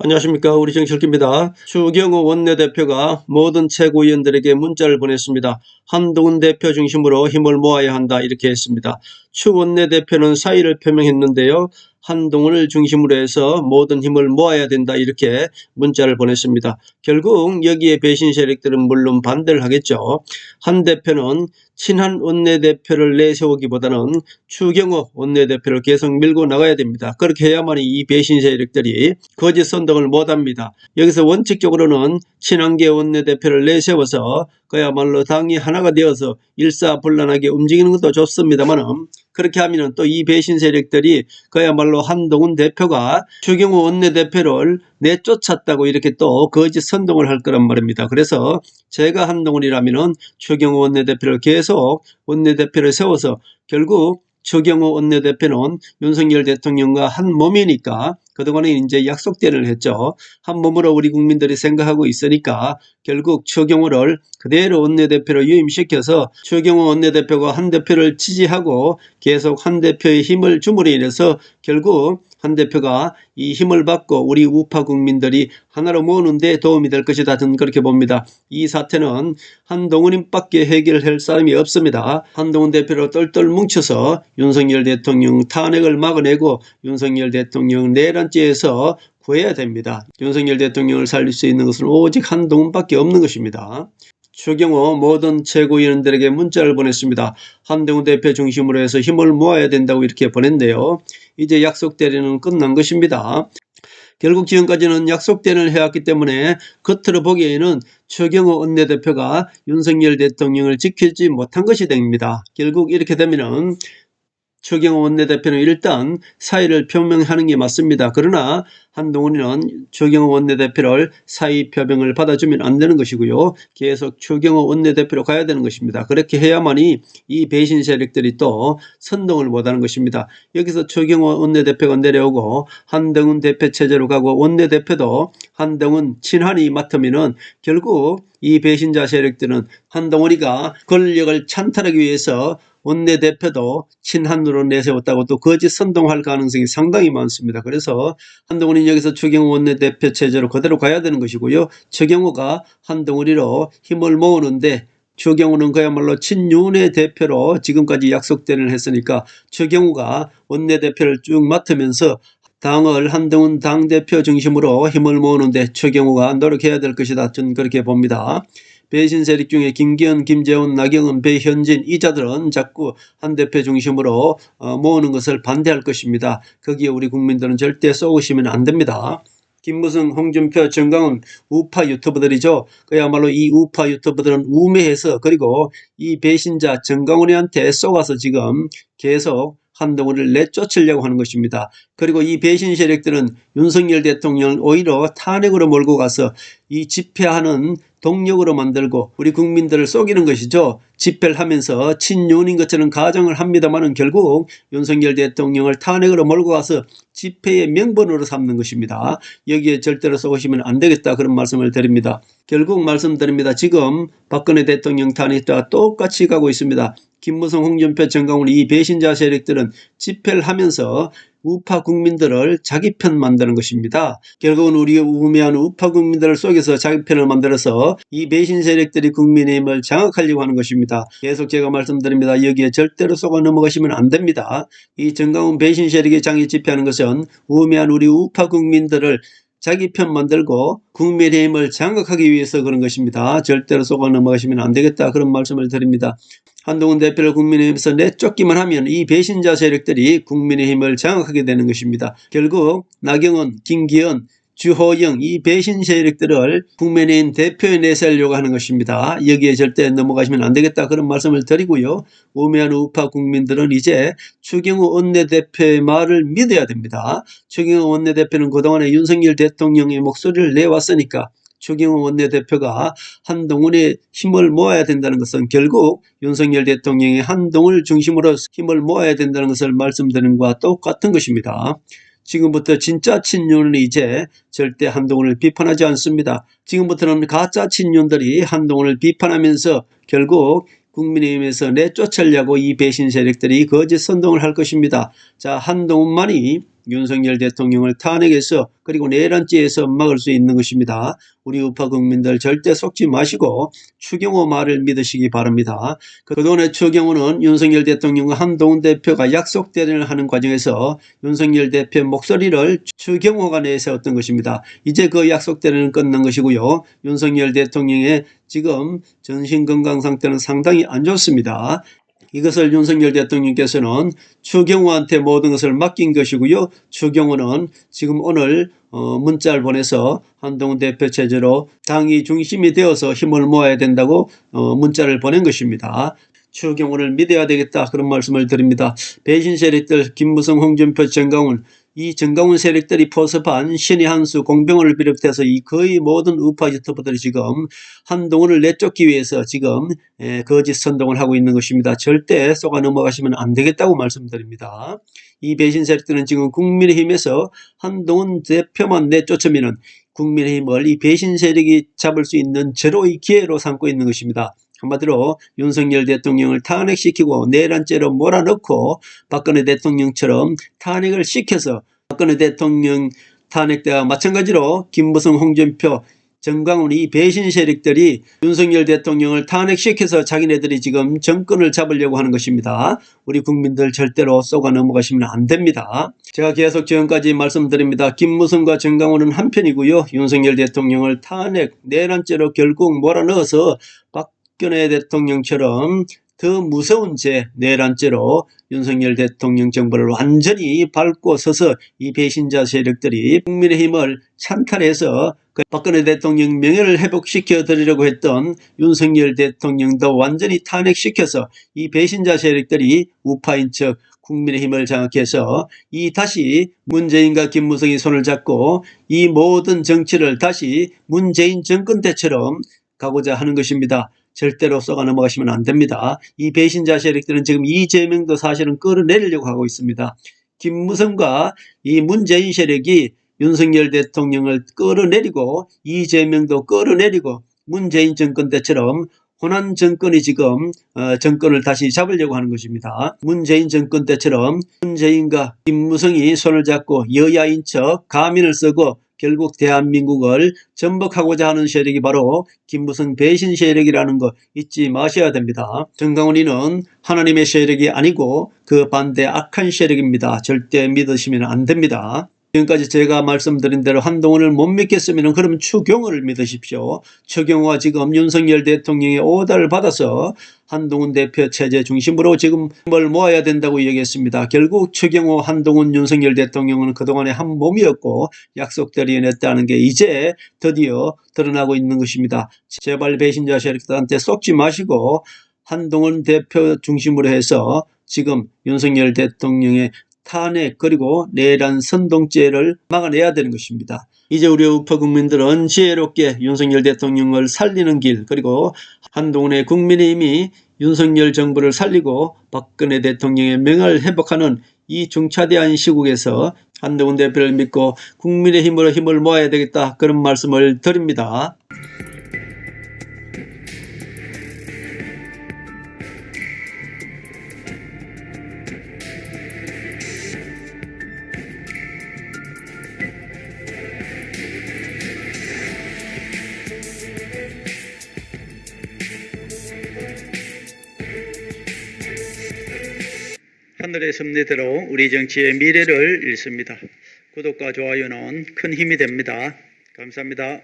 안녕하십니까. 우리 정철기입니다. 추경호 원내대표가 모든 최고위원들에게 문자를 보냈습니다. 한동훈 대표 중심으로 힘을 모아야 한다 이렇게 했습니다. 추 원내대표는 사의를 표명했는데요. 한동훈을 중심으로 해서 모든 힘을 모아야 된다 이렇게 문자를 보냈습니다. 결국 여기에 배신 세력들은 물론 반대를 하겠죠. 한 대표는 친한 원내대표를 내세우기보다는 추경호 원내대표를 계속 밀고 나가야 됩니다. 그렇게 해야만이 이 배신 세력들이 거짓 선동을 못합니다. 여기서 원칙적으로는 친한계 원내대표를 내세워서 그야말로 당이 하나가 되어서 일사불란하게 움직이는 것도 좋습니다만 그렇게 하면 또 이 배신 세력들이 그야말로 한동훈 대표가 추경호 원내대표를 내쫓았다고 이렇게 또 거짓 선동을 할 거란 말입니다. 그래서 제가 한동훈이라면 추경호 원내대표를 계속 원내대표를 세워서 결국 추경호 원내대표는 윤석열 대통령과 한 몸이니까 그동안에 이제 약속대를 했죠. 한 몸으로 우리 국민들이 생각하고 있으니까 결국 추경호를 그대로 원내대표로 유임시켜서 추경호 원내대표가 한 대표를 지지하고 계속 한 대표의 힘을 줌으로 인해서 결국 한 대표가 이 힘을 받고 우리 우파 국민들이 하나로 모으는 데 도움이 될 것이다. 저는 그렇게 봅니다. 이 사태는 한동훈님밖에 해결할 사람이 없습니다. 한동훈 대표로 똘똘 뭉쳐서 윤석열 대통령 탄핵을 막아내고 윤석열 대통령 내란죄에서 구해야 됩니다. 윤석열 대통령을 살릴 수 있는 것은 오직 한동훈밖에 없는 것입니다. 추경호 모든 최고위원들에게 문자를 보냈습니다. 한동훈 대표 중심으로 해서 힘을 모아야 된다고 이렇게 보냈는데요. 이제 약속대로는 끝난 것입니다. 결국 지금까지는 약속대로를 해왔기 때문에 겉으로 보기에는 추경호 원내대표가 윤석열 대통령을 지키지 못한 것이 됩니다. 결국 이렇게 되면은 추경호 원내대표는 일단 사의를 표명하는 게 맞습니다. 그러나 한동훈이는 추경호 원내대표를 사의 표명을 받아주면 안 되는 것이고요. 계속 추경호 원내대표로 가야 되는 것입니다. 그렇게 해야만이 이 배신 세력들이 또 선동을 못하는 것입니다. 여기서 추경호 원내대표가 내려오고 한동훈 대표 체제로 가고 원내대표도 한동훈 친한이 맡으면은 결국 이 배신자 세력들은 한동훈이가 권력을 찬탈하기 위해서 원내대표도 친한으로 내세웠다고 또 거짓 선동할 가능성이 상당히 많습니다. 그래서 한동훈이 여기서 추경호 원내대표 체제로 그대로 가야 되는 것이고요. 추경호가 한동훈이로 힘을 모으는데 추경호는 그야말로 친윤의 대표로 지금까지 약속대를 했으니까 추경호가 원내대표를 쭉 맡으면서 당을 한동훈 당대표 중심으로 힘을 모으는데 추경호가 노력해야 될 것이다. 저는 그렇게 봅니다. 배신 세력 중에 김기현, 김재원, 나경원, 배현진 이 자들은 자꾸 한 대표 중심으로 모으는 것을 반대할 것입니다. 거기에 우리 국민들은 절대 쏘시면 안 됩니다. 김무성, 홍준표, 정강훈 우파 유튜버들이죠. 그야말로 이 우파 유튜버들은 우매해서 그리고 이 배신자 정강훈이한테 쏘아서 지금 계속 한동훈을 내쫓으려고 하는 것입니다. 그리고 이 배신 세력들은 윤석열 대통령을 오히려 탄핵으로 몰고 가서 이 집회하는 동력으로 만들고 우리 국민들을 속이는 것이죠. 집회를 하면서 친윤인 것처럼 가정을 합니다만 결국 윤석열 대통령을 탄핵으로 몰고 가서 집회의 명분으로 삼는 것입니다. 여기에 절대로 속으시면 안 되겠다 그런 말씀을 드립니다. 결국 말씀드립니다. 지금 박근혜 대통령 탄핵과 똑같이 가고 있습니다. 김무성, 홍준표, 정강훈 이 배신자 세력들은 집회를 하면서 우파 국민들을 자기 편 만드는 것입니다. 결국은 우리 우매한 우파 국민들을 속여서 자기 편을 만들어서 이 배신 세력들이 국민의힘을 장악하려고 하는 것입니다. 계속 제가 말씀드립니다. 여기에 절대로 속아 넘어가시면 안 됩니다. 이 정강훈 배신 세력이 장애 집회하는 것은 우매한 우리 우파 국민들을 자기 편 만들고 국민의힘을 장악하기 위해서 그런 것입니다. 절대로 속아 넘어가시면 안 되겠다 그런 말씀을 드립니다. 한동훈 대표를 국민의힘에서 내쫓기만 하면 이 배신자 세력들이 국민의힘을 장악하게 되는 것입니다. 결국 나경원, 김기현, 주호영 이 배신 세력들을 국민의힘 대표에 내세우려고 하는 것입니다. 여기에 절대 넘어가시면 안 되겠다 그런 말씀을 드리고요. 우매한 우파 국민들은 이제 추경호 원내대표의 말을 믿어야 됩니다. 추경호 원내대표는 그동안에 윤석열 대통령의 목소리를 내왔으니까 추경호 원내대표가 한동훈의 힘을 모아야 된다는 것은 결국 윤석열 대통령이 한동훈을 중심으로 힘을 모아야 된다는 것을 말씀드리는 것과 똑같은 것입니다. 지금부터 진짜 친윤은 이제 절대 한동훈을 비판하지 않습니다. 지금부터는 가짜 친윤들이 한동훈을 비판하면서 결국 국민의힘에서 내쫓으려고 이 배신 세력들이 거짓 선동을 할 것입니다. 자, 한동훈만이 윤석열 대통령을 탄핵해서 그리고 내란죄에서 막을 수 있는 것입니다. 우리 우파 국민들 절대 속지 마시고 추경호 말을 믿으시기 바랍니다. 그동안에 추경호는 윤석열 대통령과 한동훈 대표가 약속 대련을 하는 과정에서 윤석열 대표의 목소리를 추경호가 내세웠던 것입니다. 이제 그 약속 대련은 끝난 것이고요. 윤석열 대통령의 지금 정신건강 상태는 상당히 안 좋습니다. 이것을 윤석열 대통령께서는 추경호한테 모든 것을 맡긴 것이고요. 추경호는 지금 오늘 문자를 보내서 한동훈 대표 체제로 당이 중심이 되어서 힘을 모아야 된다고 문자를 보낸 것입니다. 추경호를 믿어야 되겠다 그런 말씀을 드립니다. 배신 세력들 김무성, 홍준표, 정강훈 이 정강훈 세력들이 포섭한 신의 한수, 공병호를 비롯해서 이 거의 모든 우파 유튜버들이 지금 한동훈을 내쫓기 위해서 지금 거짓 선동을 하고 있는 것입니다. 절대 쏘가 넘어가시면 안 되겠다고 말씀드립니다. 이 배신 세력들은 지금 국민의힘에서 한동훈 대표만 내쫓으면 국민의힘을 이 배신 세력이 잡을 수 있는 제로의 기회로 삼고 있는 것입니다. 한마디로 윤석열 대통령을 탄핵시키고 내란죄로 몰아넣고 박근혜 대통령처럼 탄핵을 시켜서 박근혜 대통령 탄핵 때와 마찬가지로 김무성, 홍준표, 정강훈 이 배신 세력들이 윤석열 대통령을 탄핵시켜서 자기네들이 지금 정권을 잡으려고 하는 것입니다. 우리 국민들 절대로 쏘가 넘어가시면 안 됩니다. 제가 계속 지금까지 말씀드립니다. 김무성과 정강훈은 한편이고요. 윤석열 대통령을 탄핵, 내란죄로 결국 몰아넣어서 박근혜 대통령처럼 더 무서운 죄, 내란죄로 윤석열 대통령 정부를 완전히 밟고 서서 이 배신자 세력들이 국민의힘을 찬탈해서 박근혜 대통령 명예를 회복시켜 드리려고 했던 윤석열 대통령도 완전히 탄핵시켜서 이 배신자 세력들이 우파인 척 국민의힘을 장악해서 이 다시 문재인과 김무성이 손을 잡고 이 모든 정치를 다시 문재인 정권 때처럼 가고자 하는 것입니다. 절대로 쏘가 넘어가시면 안 됩니다. 이 배신자 세력들은 지금 이재명도 사실은 끌어내리려고 하고 있습니다. 김무성과 이 문재인 세력이 윤석열 대통령을 끌어내리고 이재명도 끌어내리고 문재인 정권 때처럼 호남 정권이 지금 정권을 다시 잡으려고 하는 것입니다. 문재인 정권 때처럼 문재인과 김무성이 손을 잡고 여야인 척 가면을 쓰고 결국 대한민국을 전복하고자 하는 세력이 바로 김무성 배신 세력이라는 거 잊지 마셔야 됩니다. 정강훈이는 하나님의 세력이 아니고 그 반대 악한 세력입니다. 절대 믿으시면 안 됩니다. 지금까지 제가 말씀드린 대로 한동훈을 못 믿겠으면 그러면 추경호를 믿으십시오. 추경호가 지금 윤석열 대통령의 오다를 받아서 한동훈 대표 체제 중심으로 지금 힘을 모아야 된다고 얘기했습니다. 결국 추경호, 한동훈, 윤석열 대통령은 그동안에 한 몸이었고 약속대로 해냈다는 게 이제 드디어 드러나고 있는 것입니다. 제발 배신자 세력들한테 속지 마시고 한동훈 대표 중심으로 해서 지금 윤석열 대통령의 탄핵 그리고 내란 선동죄를 막아내야 되는 것입니다. 이제 우리 우파 국민들은 지혜롭게 윤석열 대통령을 살리는 길 그리고 한동훈의 국민의힘이 윤석열 정부를 살리고 박근혜 대통령의 명예를 회복하는 이 중차대한 시국에서 한동훈 대표를 믿고 국민의힘으로 힘을 모아야 되겠다 그런 말씀을 드립니다. 하늘의 섭리대로 우리 정치의 미래를 읽습니다. 구독과 좋아요는 큰 힘이 됩니다. 감사합니다.